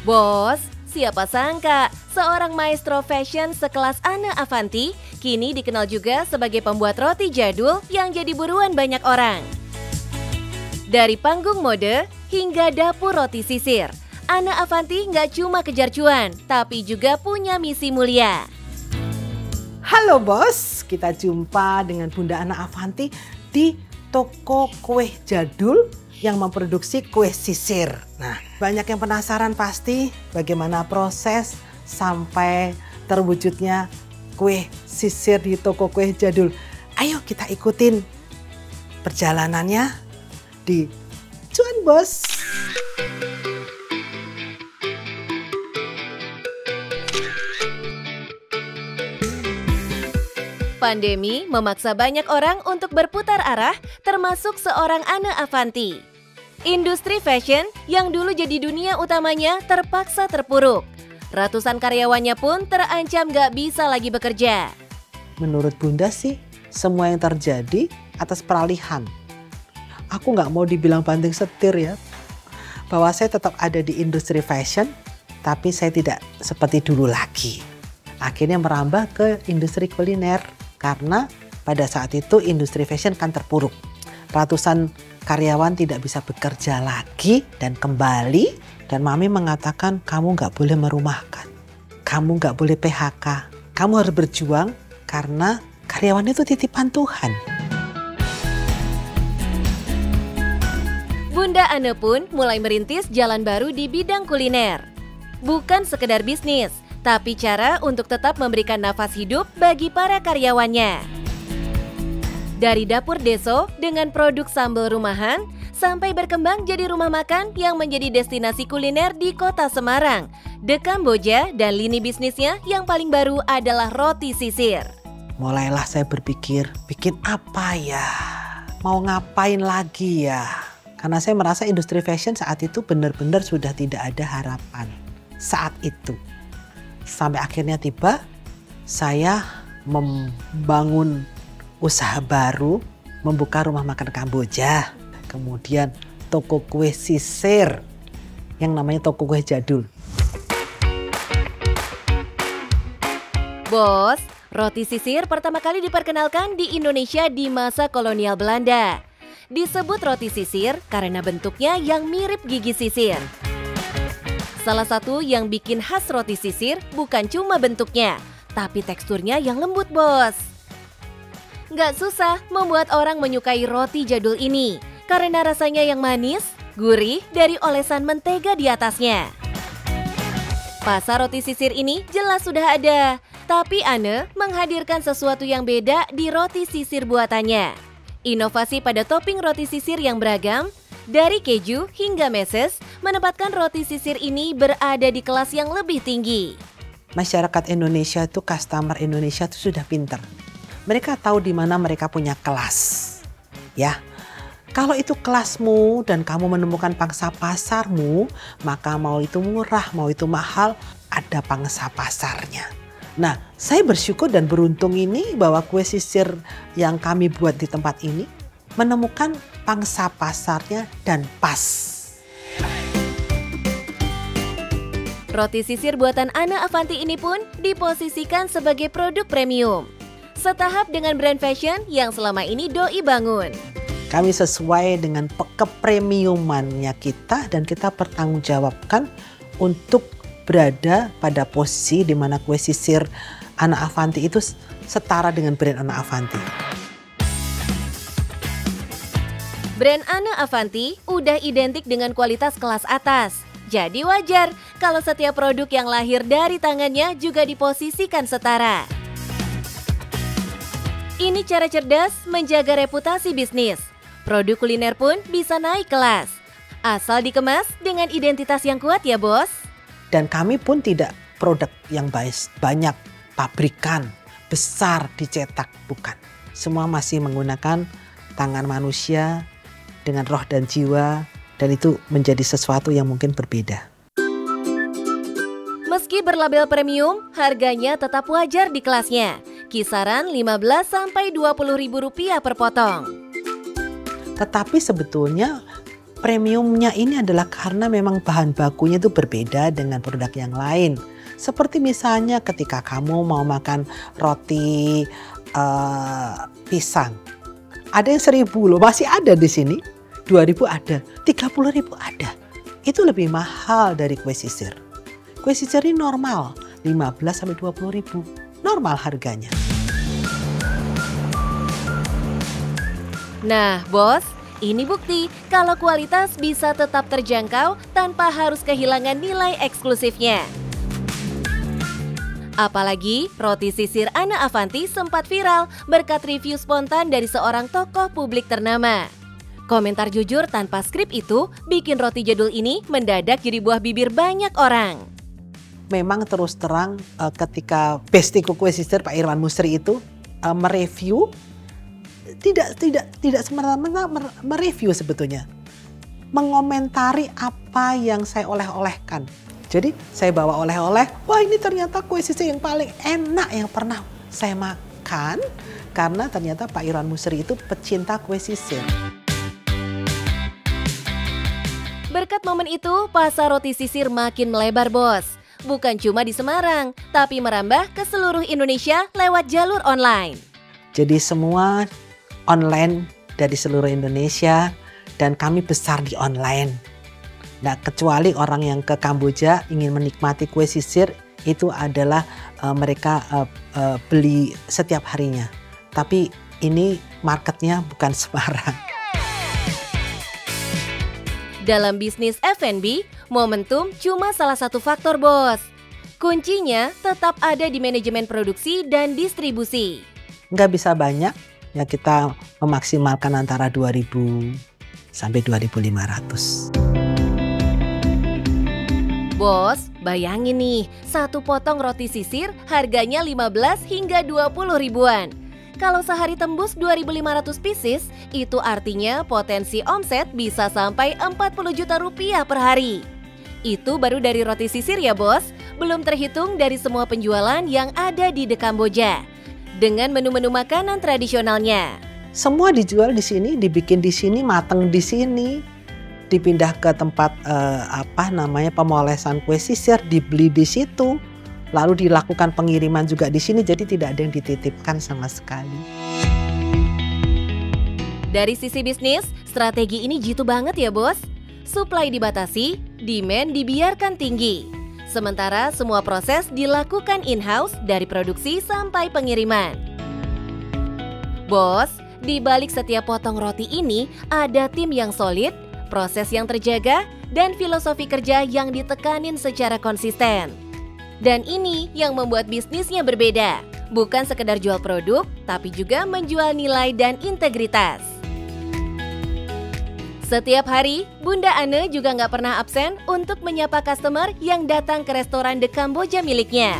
Bos, siapa sangka seorang maestro fashion sekelas Anne Avanti kini dikenal juga sebagai pembuat roti jadul yang jadi buruan banyak orang. Dari panggung mode hingga dapur roti sisir, Anne Avanti nggak cuma kejar cuan, tapi juga punya misi mulia. Halo bos, kita jumpa dengan Bunda Anne Avanti di toko kue jadul yang memproduksi kue sisir. Nah, banyak yang penasaran pasti bagaimana proses sampai terwujudnya kue sisir di toko kue jadul. Ayo kita ikutin perjalanannya di Cuan Bos. Pandemi memaksa banyak orang untuk berputar arah, termasuk seorang Anne Avanti. Industri fashion yang dulu jadi dunia utamanya terpaksa terpuruk. Ratusan karyawannya pun terancam gak bisa lagi bekerja. Menurut Bunda sih, semua yang terjadi atas peralihan. Aku nggak mau dibilang banting setir ya, bahwa saya tetap ada di industri fashion, tapi saya tidak seperti dulu lagi. Akhirnya merambah ke industri kuliner, karena pada saat itu industri fashion kan terpuruk. Ratusan karyawan tidak bisa bekerja lagi dan kembali, dan Mami mengatakan kamu nggak boleh merumahkan, kamu nggak boleh PHK, kamu harus berjuang karena karyawan itu titipan Tuhan. Bunda Anne pun mulai merintis jalan baru di bidang kuliner. Bukan sekedar bisnis, tapi cara untuk tetap memberikan nafas hidup bagi para karyawannya. Dari dapur deso dengan produk sambal rumahan, sampai berkembang jadi rumah makan yang menjadi destinasi kuliner di kota Semarang, The Kamboja, dan lini bisnisnya yang paling baru adalah roti sisir. Mulailah saya berpikir, bikin apa ya? Mau ngapain lagi ya? Karena saya merasa industri fashion saat itu benar-benar sudah tidak ada harapan. Saat itu. Sampai akhirnya tiba, saya membangun usaha baru, membuka rumah makan Kamboja, kemudian toko kue sisir yang namanya toko kue jadul. Bos, roti sisir pertama kali diperkenalkan di Indonesia di masa kolonial Belanda. Disebut roti sisir karena bentuknya yang mirip gigi sisir. Salah satu yang bikin khas roti sisir bukan cuma bentuknya, tapi teksturnya yang lembut, bos. Nggak susah membuat orang menyukai roti jadul ini karena rasanya yang manis, gurih dari olesan mentega di atasnya. Pasar roti sisir ini jelas sudah ada, tapi Anne menghadirkan sesuatu yang beda di roti sisir buatannya. Inovasi pada topping roti sisir yang beragam, dari keju hingga meses, menempatkan roti sisir ini berada di kelas yang lebih tinggi. Masyarakat Indonesia itu, customer Indonesia itu sudah pintar. Mereka tahu di mana mereka punya kelas, ya. Kalau itu kelasmu dan kamu menemukan pangsa pasarmu, maka mau itu murah, mau itu mahal, ada pangsa pasarnya. Nah, saya bersyukur dan beruntung ini bahwa kue sisir yang kami buat di tempat ini menemukan pangsa pasarnya dan pas. Roti sisir buatan Anne Avanti ini pun diposisikan sebagai produk premium. Setahap dengan brand fashion yang selama ini doi bangun. Kami sesuai dengan kepremiumannya kita dan kita bertanggungjawabkan untuk berada pada posisi di mana kue sisir Anne Avanti itu setara dengan brand Anne Avanti. Brand Anne Avanti udah identik dengan kualitas kelas atas. Jadi wajar kalau setiap produk yang lahir dari tangannya juga diposisikan setara. Ini cara cerdas menjaga reputasi bisnis. Produk kuliner pun bisa naik kelas. Asal dikemas dengan identitas yang kuat ya bos. Dan kami pun tidak produk yang banyak pabrikan besar dicetak, bukan. Semua masih menggunakan tangan manusia dengan roh dan jiwa, dan itu menjadi sesuatu yang mungkin berbeda. Meski berlabel premium, harganya tetap wajar di kelasnya. Kisaran Rp15.000 sampai Rp20.000 per potong. Tetapi sebetulnya Premiumnya ini adalah karena memang bahan bakunya itu berbeda dengan produk yang lain. Seperti misalnya ketika kamu mau makan roti pisang. Ada yang 1.000 loh, masih ada di sini. 2.000 ada, 30.000 ada. Itu lebih mahal dari kue sisir. Kue sisir ini normal, 15-20.000. Normal harganya. Nah, Bos, ini bukti kalau kualitas bisa tetap terjangkau tanpa harus kehilangan nilai eksklusifnya. Apalagi roti sisir Ana Avanti sempat viral berkat review spontan dari seorang tokoh publik ternama. Komentar jujur tanpa skrip itu bikin roti jadul ini mendadak jadi buah bibir banyak orang. Memang terus terang ketika Bestiku Kue Sisir Pak Irwan Musri itu mereview, tidak semena-mena mereview sebetulnya, mengomentari apa yang saya oleh-olehkan. Jadi saya bawa oleh-oleh, wah ini ternyata kue sisir yang paling enak yang pernah saya makan, karena ternyata Pak Irwan Musri itu pecinta kue sisir. Berkat momen itu, pasar roti sisir makin melebar, Bos. Bukan cuma di Semarang, tapi merambah ke seluruh Indonesia lewat jalur online. Jadi semua online dari seluruh Indonesia, dan kami besar di online. Nah, kecuali orang yang ke Kamboja ingin menikmati kue sisir, itu adalah mereka beli setiap harinya. Tapi ini marketnya bukan Semarang. Dalam bisnis F&B, momentum cuma salah satu faktor, Bos. Kuncinya tetap ada di manajemen produksi dan distribusi. Nggak bisa banyak, ya kita memaksimalkan antara 2.000 sampai 2.500. Bos, bayangin nih, satu potong roti sisir harganya 15 hingga 20 ribuan. Kalau sehari tembus 2.500 pieces, itu artinya potensi omset bisa sampai 40 juta rupiah per hari. Itu baru dari roti sisir ya, Bos. Belum terhitung dari semua penjualan yang ada di The Kamboja. Dengan menu-menu makanan tradisionalnya. Semua dijual di sini, dibikin di sini, mateng di sini. Dipindah ke tempat pemolesan kue sisir, dibeli di situ. Lalu dilakukan pengiriman juga di sini, jadi tidak ada yang dititipkan sama sekali. Dari sisi bisnis, strategi ini jitu banget ya, Bos. Supply dibatasi, demand dibiarkan tinggi. Sementara semua proses dilakukan in-house dari produksi sampai pengiriman. Bos, di balik setiap potong roti ini ada tim yang solid, proses yang terjaga, dan filosofi kerja yang ditekanin secara konsisten. Dan ini yang membuat bisnisnya berbeda. Bukan sekedar jual produk, tapi juga menjual nilai dan integritas. Setiap hari, Bunda Ane juga nggak pernah absen untuk menyapa customer yang datang ke restoran The Kamboja miliknya.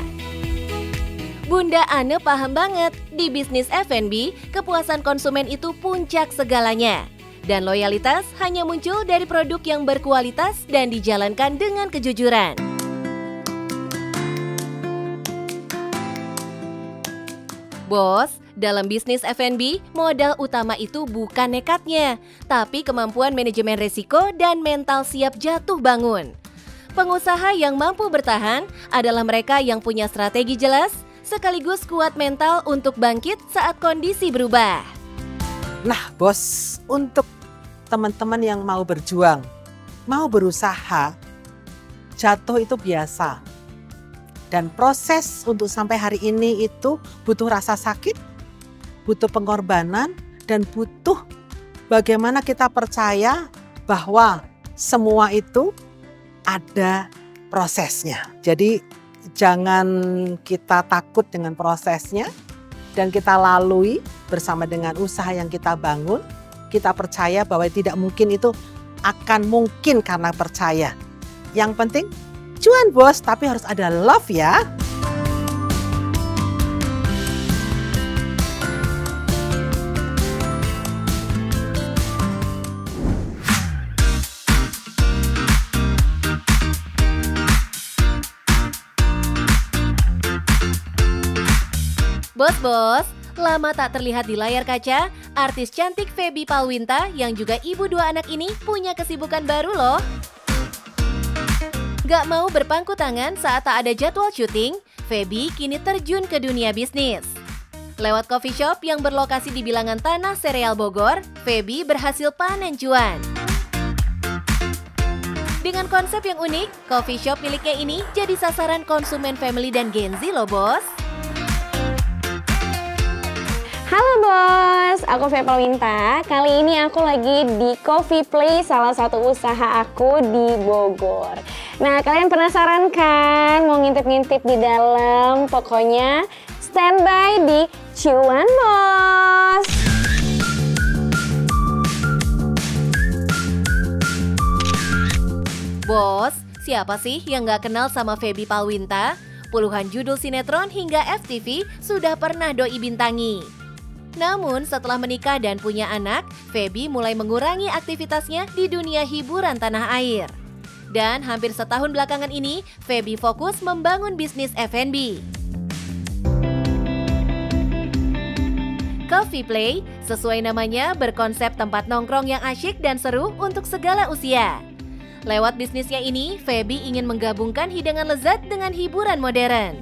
Bunda Ane paham banget, di bisnis F&B, kepuasan konsumen itu puncak segalanya. Dan loyalitas hanya muncul dari produk yang berkualitas dan dijalankan dengan kejujuran. Bos, dalam bisnis F&B, modal utama itu bukan nekatnya, tapi kemampuan manajemen risiko dan mental siap jatuh bangun. Pengusaha yang mampu bertahan adalah mereka yang punya strategi jelas, sekaligus kuat mental untuk bangkit saat kondisi berubah. Nah, Bos, untuk teman-teman yang mau berjuang, mau berusaha, jatuh itu biasa. Dan proses untuk sampai hari ini itu butuh rasa sakit, butuh pengorbanan, dan butuh bagaimana kita percaya bahwa semua itu ada prosesnya. Jadi jangan kita takut dengan prosesnya dan kita lalui bersama dengan usaha yang kita bangun. Kita percaya bahwa tidak mungkin itu akan mungkin karena percaya. Yang penting cuan, Bos, tapi harus ada love ya. Bos-bos, Lama tak terlihat di layar kaca, artis cantik Feby Palwinta yang juga ibu 2 anak ini punya kesibukan baru loh. Gak mau berpangku tangan saat tak ada jadwal syuting, Feby kini terjun ke dunia bisnis. Lewat coffee shop yang berlokasi di bilangan tanah Sereal Bogor, Feby berhasil panen cuan. Dengan konsep yang unik, coffee shop miliknya ini jadi sasaran konsumen family dan Gen Z loh bos. Halo bos, aku Feby Palwinta. Kali ini aku lagi di Coffee Play, salah satu usaha aku di Bogor. Nah, kalian penasaran kan mau ngintip-ngintip di dalam? Pokoknya standby di Cuan Bos. Bos, siapa sih yang gak kenal sama Feby Palwinta? Puluhan judul sinetron hingga FTV sudah pernah doi bintangi. Namun setelah menikah dan punya anak, Feby mulai mengurangi aktivitasnya di dunia hiburan tanah air. Dan hampir setahun belakangan ini, Feby fokus membangun bisnis F&B. Coffee Play, sesuai namanya, berkonsep tempat nongkrong yang asyik dan seru untuk segala usia. Lewat bisnisnya ini, Feby ingin menggabungkan hidangan lezat dengan hiburan modern.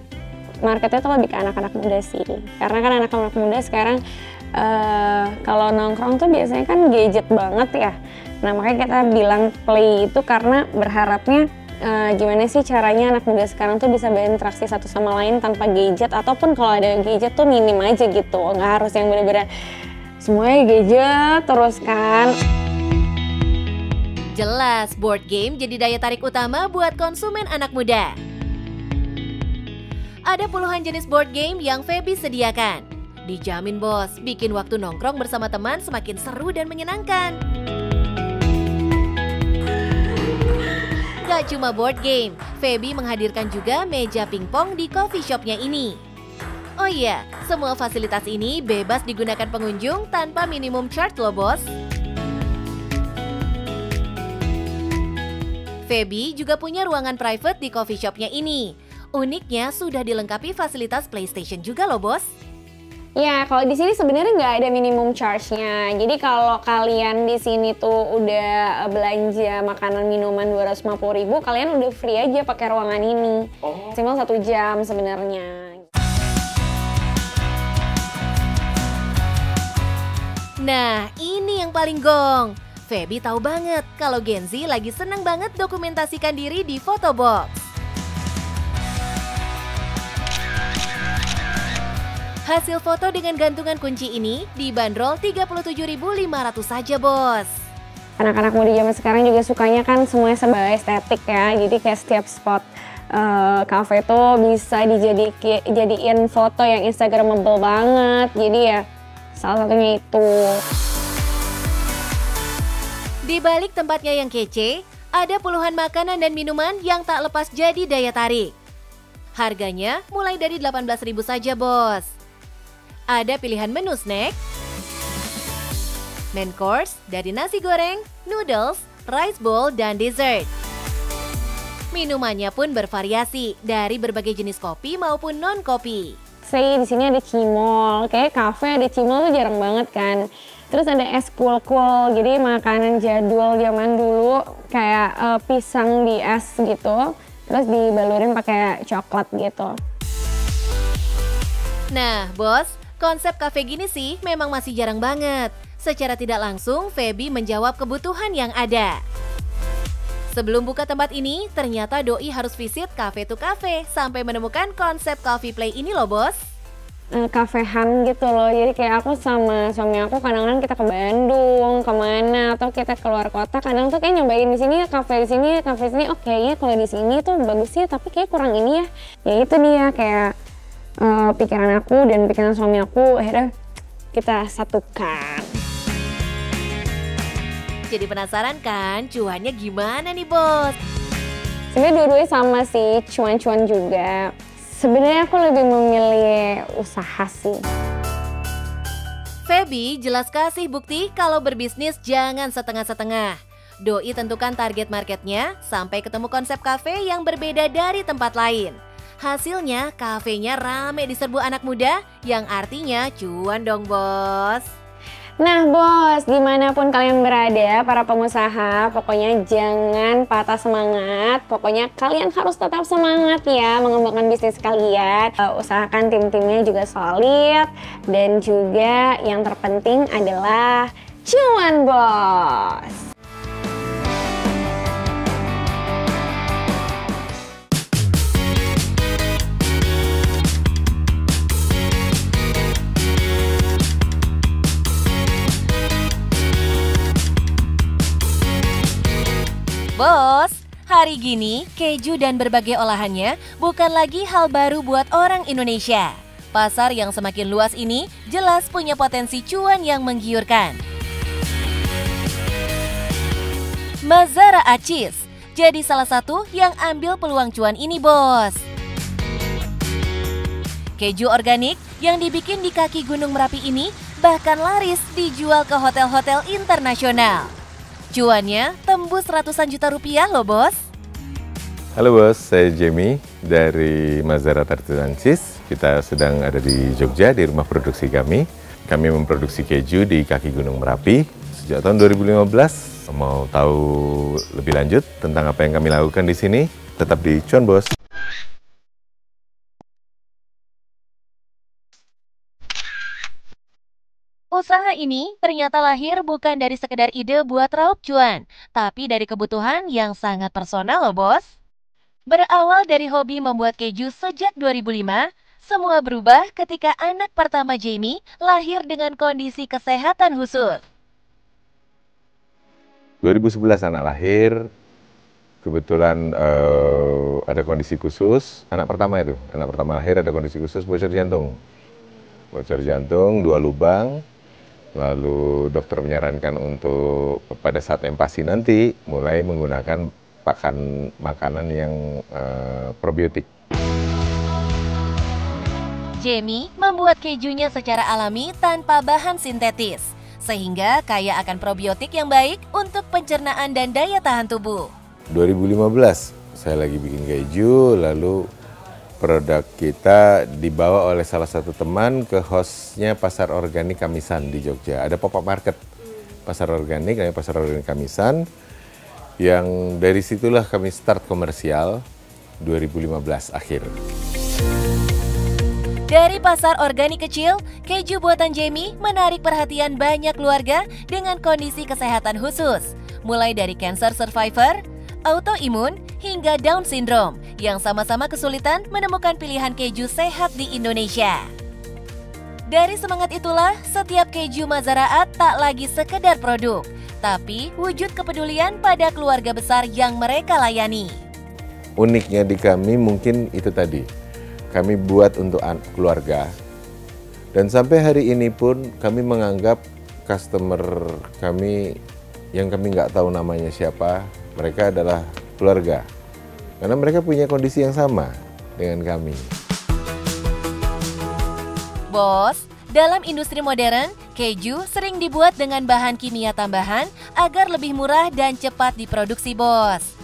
Marketnya tuh lebih ke anak-anak muda sih. Karena kan anak-anak muda sekarang kalau nongkrong tuh biasanya kan gadget banget ya. Nah makanya kita bilang play itu karena berharapnya gimana sih caranya anak muda sekarang tuh bisa berinteraksi satu sama lain tanpa gadget. Ataupun kalau ada gadget tuh minim aja gitu. Nggak harus yang bener-bener semuanya gadget terus kan. Jelas, board game jadi daya tarik utama buat konsumen anak muda. Ada puluhan jenis board game yang Feby sediakan. Dijamin bos, bikin waktu nongkrong bersama teman semakin seru dan menyenangkan. Gak cuma board game, Feby menghadirkan juga meja pingpong di coffee shopnya ini. Oh iya, semua fasilitas ini bebas digunakan pengunjung tanpa minimum charge loh bos. Feby juga punya ruangan private di coffee shopnya ini. Uniknya sudah dilengkapi fasilitas PlayStation juga loh bos. Ya, kalau di sini sebenarnya nggak ada minimum charge-nya. Jadi kalau kalian di sini tuh udah belanja makanan minuman 250.000, kalian udah free aja pakai ruangan ini. Maksimal 1 jam sebenarnya. Nah, ini yang paling gong. Feby tahu banget kalau Gen Z lagi seneng banget dokumentasikan diri di Photobox. Hasil foto dengan gantungan kunci ini dibanderol 37.500 saja bos. Anak-anak muda zaman sekarang juga sukanya kan semuanya serba estetik ya. Jadi kayak setiap spot cafe tuh bisa dijadiin foto yang instagramable banget. Jadi ya salah satunya itu. Di balik tempatnya yang kece, ada puluhan makanan dan minuman yang tak lepas jadi daya tarik. Harganya mulai dari 18.000 saja bos. Ada pilihan menu snack, main course dari nasi goreng, noodles, rice bowl, dan dessert. Minumannya pun bervariasi dari berbagai jenis kopi maupun non-kopi. Di sini ada cimol, kayak kafe ada cimol tuh jarang banget kan. Terus ada es cool-cool, jadi makanan jadul zaman dulu kayak pisang di es gitu. Terus dibalurin pakai coklat gitu. Nah bos, konsep kafe gini sih memang masih jarang banget. Secara tidak langsung, Feby menjawab kebutuhan yang ada. Sebelum buka tempat ini, ternyata doi harus visit cafe to cafe sampai menemukan konsep Coffee Play ini loh bos. Kafehan gitu loh, jadi kayak aku sama suami aku kadang-kadang kita ke Bandung, kemana, atau kita keluar kota, kadang tuh kayak nyobain di sini kafe di sini, oke ya kalau di sini tuh bagus sih, tapi kayak kurang ini ya. Ya itu dia kayak pikiran aku dan pikiran suami aku akhirnya kita satukan. Jadi penasaran kan cuannya gimana nih bos? Sebenarnya dua-duanya sama sih, cuan-cuan juga. Sebenarnya aku lebih memilih usaha sih. Feby jelas kasih bukti kalau berbisnis jangan setengah-setengah. Doi tentukan target marketnya sampai ketemu konsep kafe yang berbeda dari tempat lain. Hasilnya, kafenya rame diserbu anak muda, yang artinya cuan dong, Bos. Nah bos, dimanapun kalian berada, para pengusaha, pokoknya jangan patah semangat. Pokoknya kalian harus tetap semangat ya mengembangkan bisnis kalian. Usahakan tim-timnya juga solid. Dan juga yang terpenting adalah cuan bos. Bos, hari gini keju dan berbagai olahannya bukan lagi hal baru buat orang Indonesia. Pasar yang semakin luas ini jelas punya potensi cuan yang menggiurkan. Mazara Cheese jadi salah satu yang ambil peluang cuan ini, Bos. Keju organik yang dibikin di kaki Gunung Merapi ini bahkan laris dijual ke hotel-hotel internasional. Cuannya tembus ratusan juta rupiah loh, Bos. Halo Bos, saya Jamie dari Mazara Cheese. Kita sedang ada di Jogja, di rumah produksi kami. Kami memproduksi keju di kaki Gunung Merapi sejak tahun 2015. Mau tahu lebih lanjut tentang apa yang kami lakukan di sini? Tetap di Cuan Bos. Usaha ini ternyata lahir bukan dari sekedar ide buat raup cuan, tapi dari kebutuhan yang sangat personal loh, Bos. Berawal dari hobi membuat keju sejak 2005, semua berubah ketika anak pertama Jamie lahir dengan kondisi kesehatan khusus. 2011 anak lahir, kebetulan ada kondisi khusus. Anak pertama lahir ada kondisi khusus bocor jantung. Bocor jantung, 2 lubang. Lalu dokter menyarankan untuk pada saat empasi nanti mulai menggunakan makanan yang probiotik. Jamie membuat kejunya secara alami tanpa bahan sintetis, sehingga kaya akan probiotik yang baik untuk pencernaan dan daya tahan tubuh. 2015 saya lagi bikin keju, lalu produk kita dibawa oleh salah satu teman ke hostnya Pasar Organik Kamisan di Jogja. Ada pop-up market Pasar Organik, namanya Pasar Organik Kamisan, yang dari situlah kami start komersial 2015 akhir. Dari pasar organik kecil, keju buatan Jamie menarik perhatian banyak keluarga dengan kondisi kesehatan khusus, mulai dari cancer survivor, autoimun, hingga Down syndrome yang sama-sama kesulitan menemukan pilihan keju sehat di Indonesia. Dari semangat itulah, setiap keju Mazaraat tak lagi sekedar produk, tapi wujud kepedulian pada keluarga besar yang mereka layani. Uniknya di kami mungkin itu tadi, kami buat untuk keluarga. Dan sampai hari ini pun kami menganggap customer kami yang kami nggak tahu namanya siapa, mereka adalah keluarga. Karena mereka punya kondisi yang sama dengan kami. Bos, dalam industri modern, keju sering dibuat dengan bahan kimia tambahan agar lebih murah dan cepat diproduksi, Bos.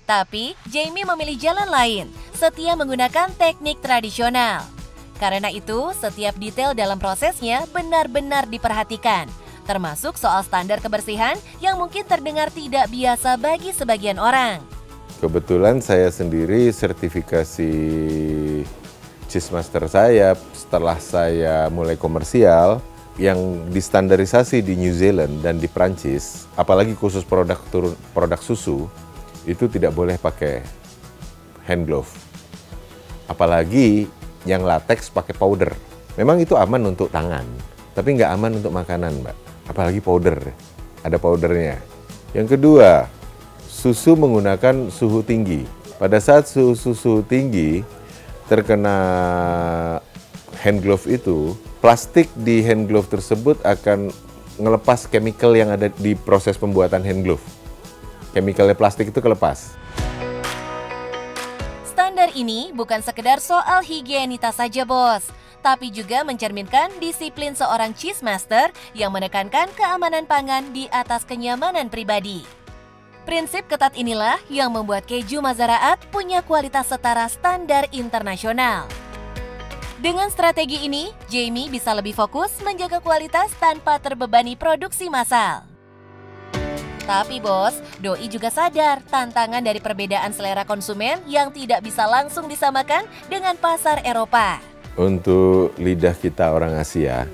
Tapi, Jamie memilih jalan lain, setia menggunakan teknik tradisional. Karena itu, setiap detail dalam prosesnya benar-benar diperhatikan, termasuk soal standar kebersihan yang mungkin terdengar tidak biasa bagi sebagian orang. Kebetulan saya sendiri sertifikasi Cheese Master saya setelah saya mulai komersial yang distandarisasi di New Zealand dan di Prancis, apalagi khusus produk susu, itu tidak boleh pakai hand glove. Apalagi yang latex pakai powder. Memang itu aman untuk tangan, tapi nggak aman untuk makanan, Mbak. Apalagi powder, ada powdernya. Yang kedua, susu menggunakan suhu tinggi. Pada saat suhu tinggi terkena hand glove itu, plastik di hand glove tersebut akan ngelepas chemical yang ada di proses pembuatan hand glove. Chemicalnya plastik itu kelepas. Standar ini bukan sekedar soal higienitas saja, Bos, tapi juga mencerminkan disiplin seorang cheese master yang menekankan keamanan pangan di atas kenyamanan pribadi. Prinsip ketat inilah yang membuat keju Mazaraat punya kualitas setara standar internasional. Dengan strategi ini, Jamie bisa lebih fokus menjaga kualitas tanpa terbebani produksi massal. Tapi bos, Doi juga sadar tantangan dari perbedaan selera konsumen yang tidak bisa langsung disamakan dengan pasar Eropa. Untuk lidah kita orang Asia,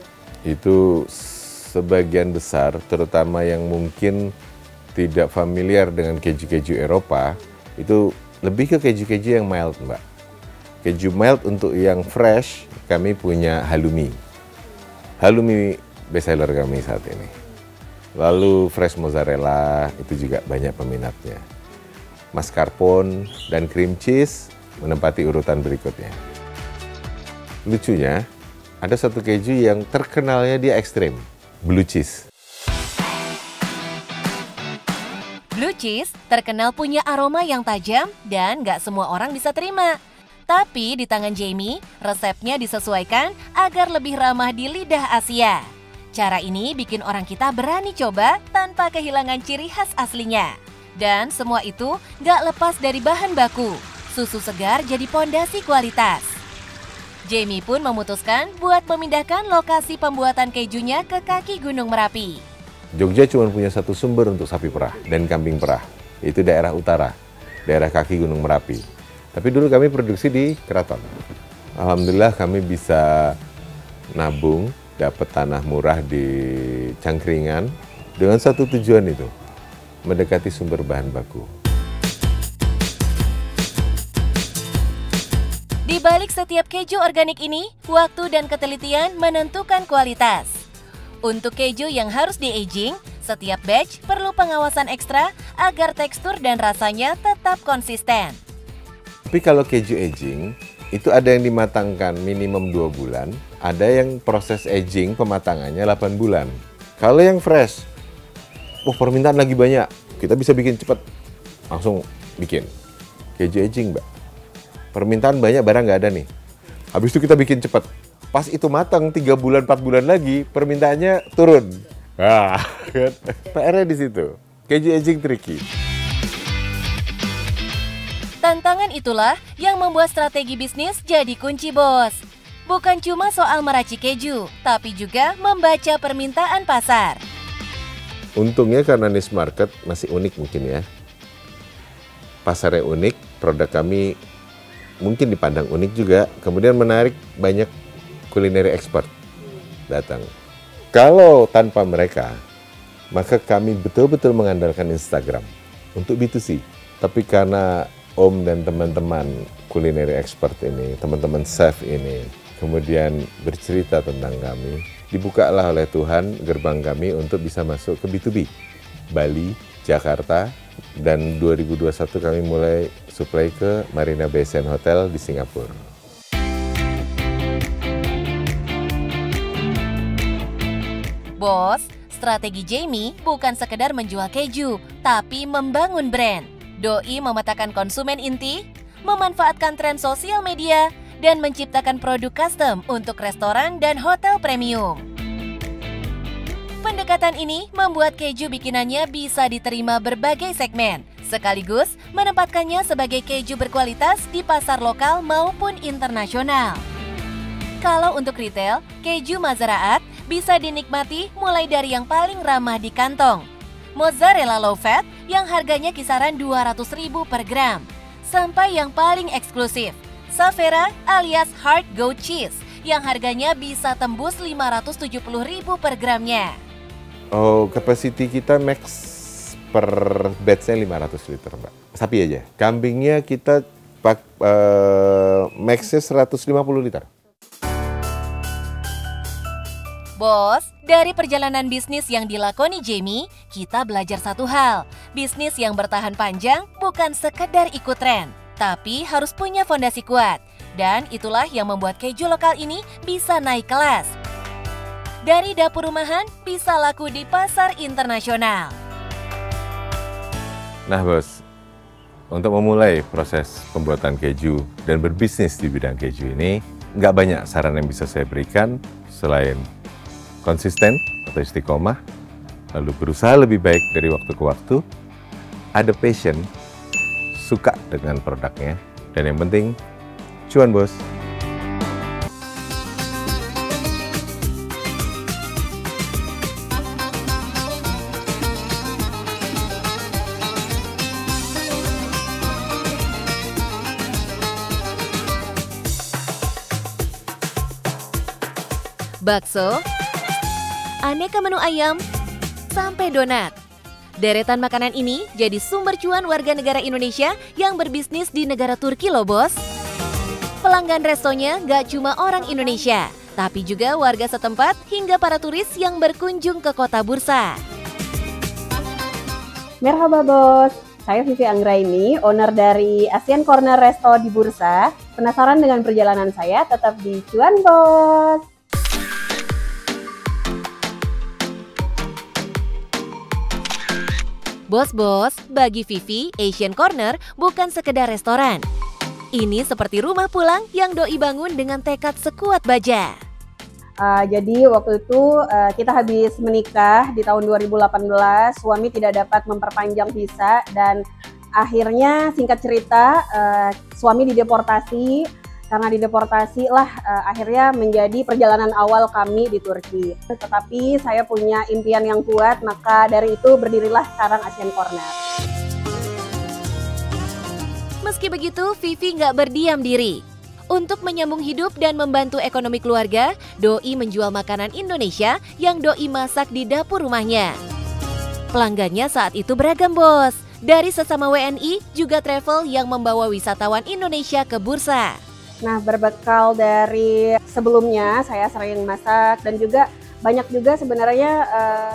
itu sebagian besar, terutama yang mungkin tidak familiar dengan keju-keju Eropa, itu lebih ke keju-keju yang mild, Mbak. Keju mild untuk yang fresh, kami punya halloumi. Halloumi bestseller kami saat ini. Lalu fresh mozzarella, itu juga banyak peminatnya. Mascarpone dan cream cheese menempati urutan berikutnya. Lucunya, ada satu keju yang terkenalnya dia ekstrim, blue cheese. Blue cheese terkenal punya aroma yang tajam dan nggak semua orang bisa terima. Tapi di tangan Jamie, resepnya disesuaikan agar lebih ramah di lidah Asia. Cara ini bikin orang kita berani coba tanpa kehilangan ciri khas aslinya. Dan semua itu nggak lepas dari bahan baku. Susu segar jadi pondasi kualitas. Jamie pun memutuskan buat memindahkan lokasi pembuatan kejunya ke kaki Gunung Merapi. Jogja cuma punya satu sumber untuk sapi perah dan kambing perah, itu daerah utara, daerah kaki Gunung Merapi. Tapi dulu kami produksi di Keraton. Alhamdulillah kami bisa nabung, dapat tanah murah di Cangkringan dengan satu tujuan itu, mendekati sumber bahan baku. Di balik setiap keju organik ini, waktu dan ketelitian menentukan kualitas. Untuk keju yang harus di-aging, setiap batch perlu pengawasan ekstra agar tekstur dan rasanya tetap konsisten. Tapi kalau keju aging, itu ada yang dimatangkan minimum 2 bulan, ada yang proses aging pematangannya 8 bulan. Kalau yang fresh, permintaan lagi banyak, kita bisa bikin cepat, langsung bikin. Keju aging, Mbak. Permintaan banyak, barang nggak ada nih. Habis itu kita bikin cepat. Pas itu matang 3 bulan, 4 bulan lagi, permintaannya turun. PR-nya di situ. Keju aging tricky. Tantangan itulah yang membuat strategi bisnis jadi kunci bos. Bukan cuma soal meracik keju, tapi juga membaca permintaan pasar. Untungnya karena niche market masih unik mungkin ya. Pasarnya unik, produk kami mungkin dipandang unik juga, kemudian menarik banyak culinary expert datang. Kalau tanpa mereka, maka kami betul-betul mengandalkan Instagram untuk B2C. Tapi karena Om dan teman-teman culinary expert ini, teman-teman chef ini, kemudian bercerita tentang kami, dibukalah oleh Tuhan gerbang kami untuk bisa masuk ke B2B. Bali, Jakarta, dan 2021 kami mulai supply ke Marina Bay Sands Hotel di Singapura. Bos, strategi Jamie bukan sekedar menjual keju, tapi membangun brand. Doi memetakan konsumen inti, memanfaatkan tren sosial media, dan menciptakan produk custom untuk restoran dan hotel premium. Pendekatan ini membuat keju bikinannya bisa diterima berbagai segmen, sekaligus menempatkannya sebagai keju berkualitas di pasar lokal maupun internasional. Kalau untuk retail, keju Mazaraat bisa dinikmati mulai dari yang paling ramah di kantong, mozzarella low fat yang harganya kisaran 200.000 per gram, sampai yang paling eksklusif, Savera alias hard goat cheese yang harganya bisa tembus 570.000 per gramnya. Oh, capacity kita max per batch-nya 500 liter, Mbak. Sapi aja. Kambingnya kita max-nya 150 liter. Bos, dari perjalanan bisnis yang dilakoni Jamie, kita belajar satu hal. Bisnis yang bertahan panjang bukan sekedar ikut tren, tapi harus punya fondasi kuat. Dan itulah yang membuat keju lokal ini bisa naik kelas. Dari dapur rumahan bisa laku di pasar internasional. Nah bos, untuk memulai proses pembuatan keju dan berbisnis di bidang keju ini, nggak banyak saran yang bisa saya berikan selain konsisten atau istiqomah, lalu berusaha lebih baik dari waktu ke waktu, ada passion, suka dengan produknya, dan yang penting cuan bos. Bakso, aneka menu ayam, sampai donat. Deretan makanan ini jadi sumber cuan warga negara Indonesia yang berbisnis di negara Turki loh bos. Pelanggan restonya gak cuma orang Indonesia, tapi juga warga setempat hingga para turis yang berkunjung ke kota Bursa. Merhaba bos, saya Vivi Anggraini, owner dari Asian Corner Resto di Bursa. Penasaran dengan perjalanan saya? Tetap di Cuan Bos. Bos-bos, bagi Vivi, Asian Corner bukan sekedar restoran. Ini seperti rumah pulang yang doi bangun dengan tekad sekuat baja. Jadi waktu itu kita habis menikah di tahun 2018, suami tidak dapat memperpanjang visa dan akhirnya singkat cerita suami dideportasi. Karena dideportasi lah akhirnya menjadi perjalanan awal kami di Turki. Tetapi saya punya impian yang kuat, maka dari itu berdirilah sekarang Asian Corner. Meski begitu, Vivi nggak berdiam diri. Untuk menyambung hidup dan membantu ekonomi keluarga, doi menjual makanan Indonesia yang doi masak di dapur rumahnya. Pelanggannya saat itu beragam bos, dari sesama WNI juga travel yang membawa wisatawan Indonesia ke Bursa. Nah, berbekal dari sebelumnya saya sering masak dan juga banyak juga sebenarnya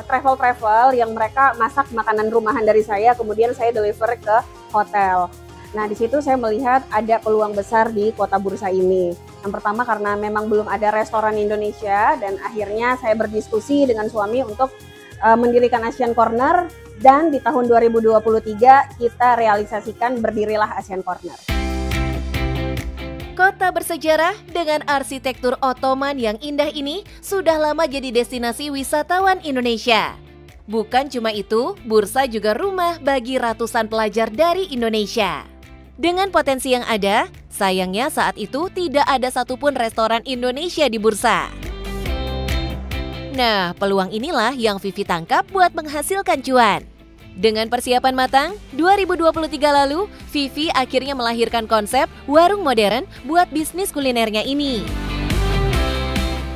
travel-travel yang mereka masak makanan rumahan dari saya, kemudian saya deliver ke hotel. Nah, di situ saya melihat ada peluang besar di kota Bursa ini. Yang pertama karena memang belum ada restoran Indonesia dan akhirnya saya berdiskusi dengan suami untuk mendirikan Asian Corner dan di tahun 2023 kita realisasikan berdirilah Asian Corner. Kota bersejarah dengan arsitektur Ottoman yang indah ini sudah lama jadi destinasi wisatawan Indonesia. Bukan cuma itu, Bursa juga rumah bagi ratusan pelajar dari Indonesia. Dengan potensi yang ada, sayangnya saat itu tidak ada satupun restoran Indonesia di Bursa. Nah, peluang inilah yang Vivi tangkap buat menghasilkan cuan. Dengan persiapan matang, 2023 lalu, Vivi akhirnya melahirkan konsep warung modern buat bisnis kulinernya ini.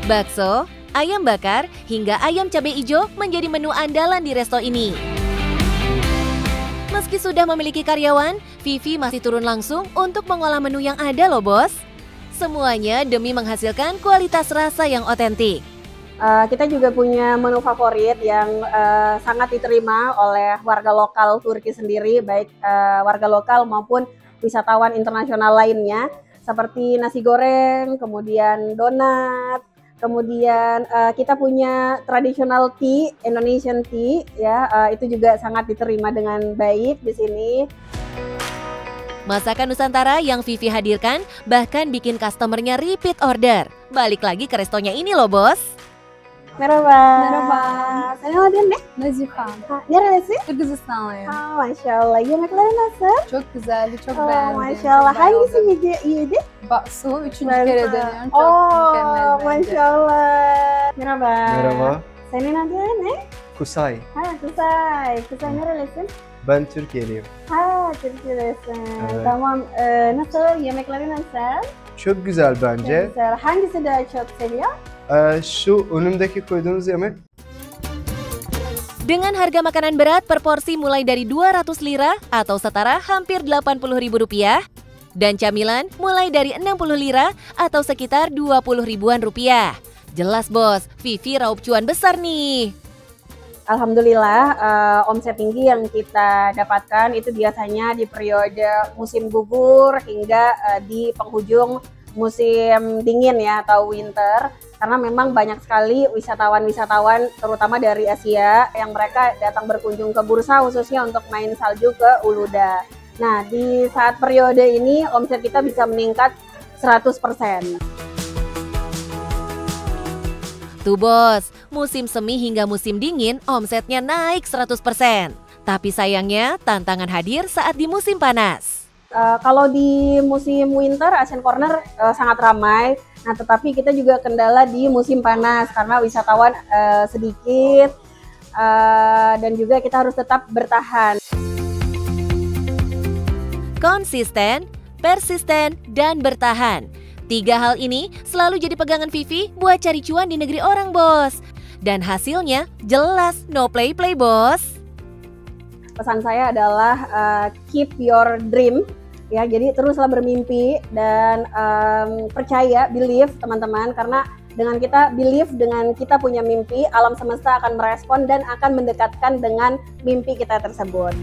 Bakso, ayam bakar, hingga ayam cabai hijau menjadi menu andalan di resto ini. Meski sudah memiliki karyawan, Vivi masih turun langsung untuk mengolah menu yang ada loh bos. Semuanya demi menghasilkan kualitas rasa yang otentik. Kita juga punya menu favorit yang sangat diterima oleh warga lokal Turki sendiri, baik warga lokal maupun wisatawan internasional lainnya, seperti nasi goreng, kemudian donat, kemudian kita punya traditional tea, Indonesian tea, ya itu juga sangat diterima dengan baik di sini. Masakan Nusantara yang Vivi hadirkan bahkan bikin customernya repeat order. Balik lagi ke restonya ini loh bos. Merhaba. Merhaba. Senin adın ne? Nazife. Neresi? Kırgızistanlıyım. Maşallah. Yemekleri nasıl? Çok güzeldi, çok beğendim. Maşallah. Çok Hangisi bayıldım. iyiydi? Bakso, üçüncü kere deniyorum. Çok mükemmel bence. Maşallah. Merhaba. Merhaba, Senin adın ne? Kusay. Kusay. Kusay nerelisin? Ben Türkiye'liyim. Türkiye'desin. Evet. Tamam. Nasıl? Yemekleri nasıl? Çok güzel bence. Çok güzel. Hangisi daha çok seviyor? Şu önümdeki koyduğunuz yemek Dengan harga makanan berat per porsi mulai dari 200 lira atau setara hampir Rp80.000 dan camilan mulai dari 60 lira atau sekitar 20 ribuan rupiah. Jelas bos, Vivi raup cuan besar nih. Alhamdulillah omset tinggi yang kita dapatkan itu biasanya di periode musim gugur hingga di penghujung musim dingin ya atau winter, karena memang banyak sekali wisatawan-wisatawan terutama dari Asia yang mereka datang berkunjung ke Bursa khususnya untuk main salju ke Uluda. Nah, di saat periode ini omset kita bisa meningkat 100%. Tuh bos, musim semi hingga musim dingin omsetnya naik 100%. Tapi sayangnya tantangan hadir saat di musim panas. Kalau di musim winter, Asian Corner sangat ramai. Nah, tetapi kita juga kendala di musim panas karena wisatawan sedikit dan juga kita harus tetap bertahan. Konsisten, persisten, dan bertahan. 3 hal ini selalu jadi pegangan Vivi buat cari cuan di negeri orang, bos. Dan hasilnya jelas no play-play, bos. Pesan saya adalah keep your dream, ya. Jadi teruslah bermimpi dan percaya, believe teman-teman, karena dengan kita believe, dengan kita punya mimpi, alam semesta akan merespon dan akan mendekatkan dengan mimpi kita tersebut.